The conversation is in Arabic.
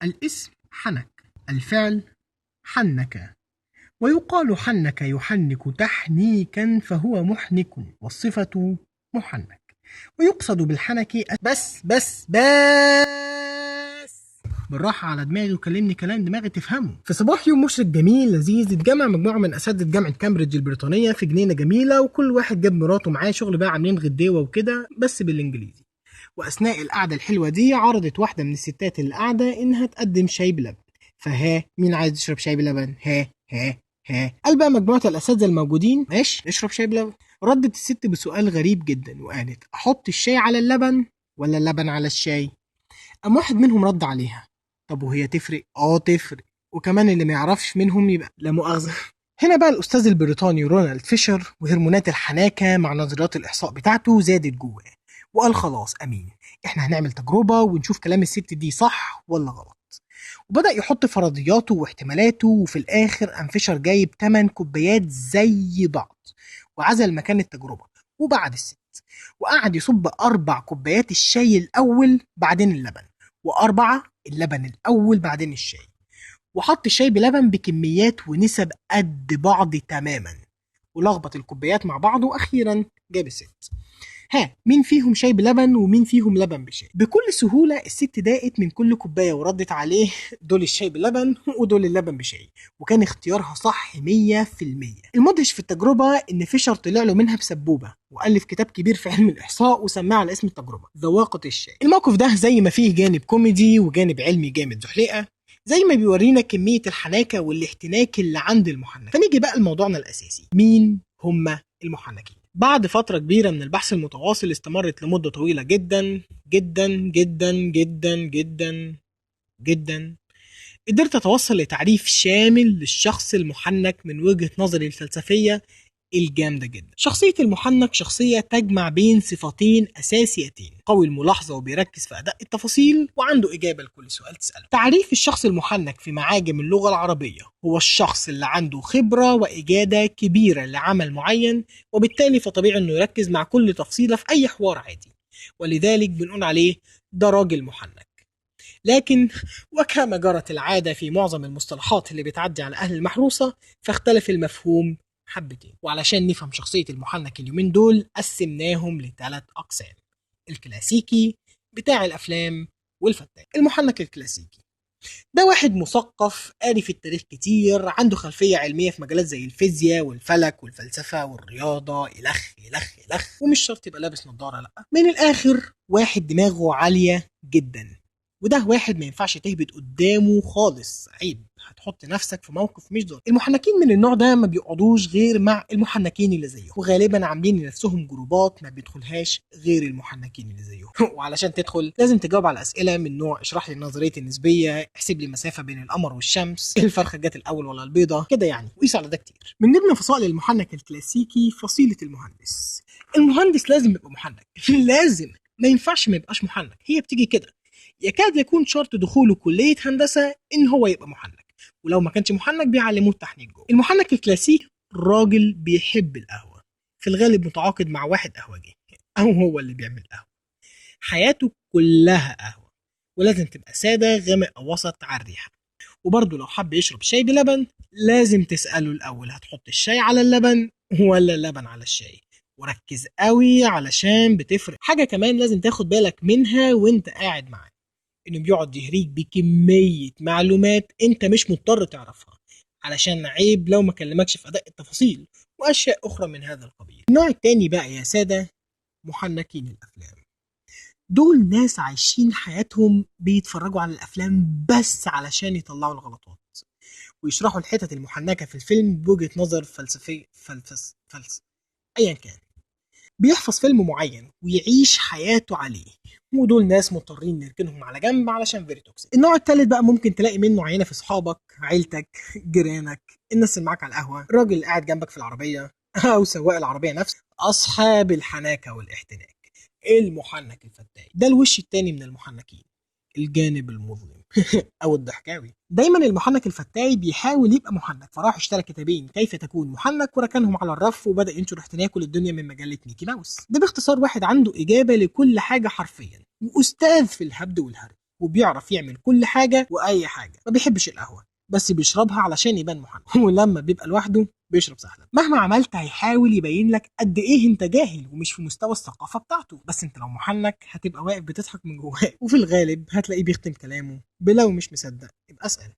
الاسم حنك، الفعل حنك، ويقال حنك يحنك تحنيكا فهو محنك، والصفة محنك، ويقصد بالحنك بالراحة على دماغي وكلمني كلام دماغي تفهمه. في صباح يوم مشرق جميل لذيذ اتجمع مجموعة من أساتذة جامعة كامبريدج البريطانية في جنينة جميلة، وكل واحد جاب مراته معاه، شغل بقى عاملين غديوة وكده بس بالإنجليزي. وأثناء القعدة الحلوة دي عرضت واحدة من الستات اللي قاعدة إنها تقدم شاي بلبن، فها مين عايز يشرب شاي بلبن؟ ها قال بقى مجموعة الأساتذة الموجودين ماشي نشرب شاي بلبن. ردت الست بسؤال غريب جدا وقالت أحط الشاي على اللبن ولا اللبن على الشاي؟ قام واحد منهم رد عليها طب وهي تفرق؟ تفرق، وكمان اللي ما يعرفش منهم يبقى لا مؤاخذة. هنا بقى الأستاذ البريطاني رونالد فيشر وهرمونات الحناكة مع نظريات الإحصاء بتاعته زادت جواه، وقال خلاص أمين إحنا هنعمل تجربة ونشوف كلام الست دي صح ولا غلط. وبدأ يحط فرضياته واحتمالاته، وفي الآخر قام فيشر جايب 8 كوبايات زي بعض وعزل مكان التجربة وبعد الست، وقعد يصب 4 كوبايات الشاي الأول بعدين اللبن، و4 اللبن الأول بعدين الشاي، وحط الشاي بلبن بكميات ونسب قد بعض تماما، ولخبط الكوبايات مع بعض، وأخيرا جاب الست. ها مين فيهم شاي بلبن ومين فيهم لبن بشاي؟ بكل سهولة الست داقت من كل كوباية وردت عليه دول الشاي بلبن ودول اللبن بشاي، وكان اختيارها صح 100%. المدهش في التجربة ان فيشر طلع له منها بسبوبة وألف كتاب كبير في علم الإحصاء وسماه على اسم التجربة ذواقة الشاي. الموقف ده زي ما فيه جانب كوميدي وجانب علمي جامد زحليقة، زي ما بيورينا كمية الحناكة والاحتناك اللي عند المحنك. فنيجي بقى لموضوعنا الأساسي، مين هما المحنكين؟ بعد فترة كبيرة من البحث المتواصل استمرت لمدة طويلة جدا جدا جدا جدا جدا جدا، قدرت أتوصل لتعريف شامل للشخص المحنك من وجهة نظري الفلسفية الجامدة جدا. شخصية المحنك شخصية تجمع بين صفتين أساسيتين، قوي الملاحظة وبيركز في أداء التفاصيل وعنده إجابة لكل سؤال تسأله. تعريف الشخص المحنك في معاجم اللغة العربية هو الشخص اللي عنده خبرة وإجادة كبيرة لعمل معين، وبالتالي فطبيعي إنه يركز مع كل تفصيلة في أي حوار عادي، ولذلك بنقول عليه ده راجل محنك. لكن وكما جرت العادة في معظم المصطلحات اللي بتعدي على أهل المحروسة فاختلف المفهوم حبتين، وعلشان نفهم شخصية المحنك اليومين دول قسمناهم ل3 أقسام: الكلاسيكي بتاع الأفلام، والفتاك. المحنك الكلاسيكي ده واحد مثقف قاري في التاريخ كتير، عنده خلفية علمية في مجالات زي الفيزياء والفلك والفلسفة والرياضة إلخ إلخ إلخ، ومش شرط يبقى لابس نظارة لأ، من الآخر واحد دماغه عالية جدا، وده واحد ما ينفعش تهبط قدامه خالص، عيب هتحط نفسك في موقف مش ظريف. المحنكين من النوع ده ما بيقعدوش غير مع المحنكين اللي زيهم، وغالبا عاملين لنفسهم جروبات ما بيدخلهاش غير المحنكين اللي زيهم. وعلشان تدخل لازم تجاوب على اسئله من نوع اشرح لي نظريه النسبيه، احسب لي المسافه بين القمر والشمس، الفرخه جت الاول ولا البيضه كده يعني، وقيس على ده كتير. من ضمن فصائل المحنك الكلاسيكي فصيله المهندس. المهندس لازم يبقى محنك لازم، ما ينفعش ما يبقاش محنك، هي بتيجي كده. يكاد يكون شرط دخوله كلية هندسة إن هو يبقى محنك، ولو ما كانش محنك بيعلموه التحنيك جوه. المحنك الكلاسيكي راجل بيحب القهوة، في الغالب متعاقد مع واحد قهوجي أو هو اللي بيعمل قهوة، حياته كلها قهوة، ولازم تبقى سادة غامق أو وسط على الريحة. وبرضه لو حب يشرب شاي بلبن لازم تسأله الأول هتحط الشاي على اللبن ولا اللبن على الشاي، وركز قوي علشان بتفرق. حاجة كمان لازم تاخد بالك منها وانت قاعد معاه، انه بيقعد يهريك بكمية معلومات انت مش مضطر تعرفها، علشان عيب لو ما كلمكش في اداء التفاصيل واشياء اخرى من هذا القبيل. النوع التاني بقى يا سادة محنكين الافلام. دول ناس عايشين حياتهم بيتفرجوا على الافلام بس علشان يطلعوا الغلطات ويشرحوا الحتت المحنكة في الفيلم بوجهة نظر فلسفية فلس ايا كان، بيحفظ فيلم معين ويعيش حياته عليه، ودول ناس مضطرين نركنهم على جنب علشان فيري توكسيك. النوع التالت بقى ممكن تلاقي منه عينه في صحابك، عيلتك، جيرانك، الناس اللي معاك على القهوه، الراجل اللي قاعد جنبك في العربيه او سواق العربيه نفسه، اصحاب الحناكه والاحتناك. المحنك الفتاك ده الوش التاني من المحنكين، الجانب المظلم او الضحكاوي. دايما المحنك الفتاي بيحاول يبقى محنك، فراح اشترى كتابين كيف تكون محنك وركنهم على الرف وبدا ينشر احتناكه للدنيا من مجله ميكي ماوس. ده باختصار واحد عنده اجابه لكل حاجه حرفيا، واستاذ في الهبد والهري، وبيعرف يعمل كل حاجة وأي حاجة. ما بيحبش القهوة بس بيشربها علشان يبان محنك ولما بيبقى لوحده بيشرب سهلا. مهما عملت هيحاول يبين لك قد ايه انت جاهل ومش في مستوى الثقافة بتاعته، بس انت لو محنك هتبقى واقف بتضحك من جواك، وفي الغالب هتلاقيه بيختم كلامه بلو مش مصدق يبقى اسأل.